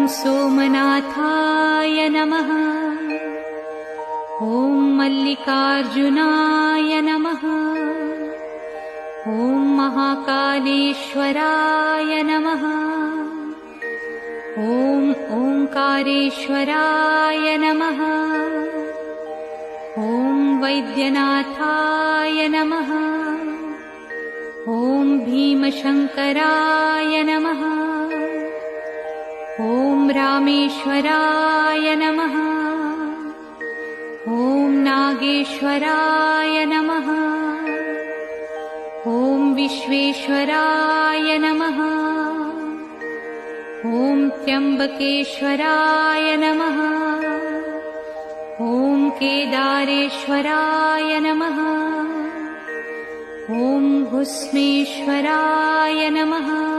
सोमनाथाय नमः। ॐ मल्लिकार्जुनाय नमः। ॐ महाकालेश्वराय नमः। ॐ ओंकारेश्वराय नमः। ॐ वैद्यनाथाय नमः। ॐ भीमशंकराय नमः। ॐ रामेश्वराय नमः। ॐ नागेश्वराय नमः। ॐ विश्वेश्वराय नमः। ॐ त्र्यंबकेश्वराय नमः। ॐ केदारेश्वराय नमः। ॐ भुस्मेश्वराय नमः।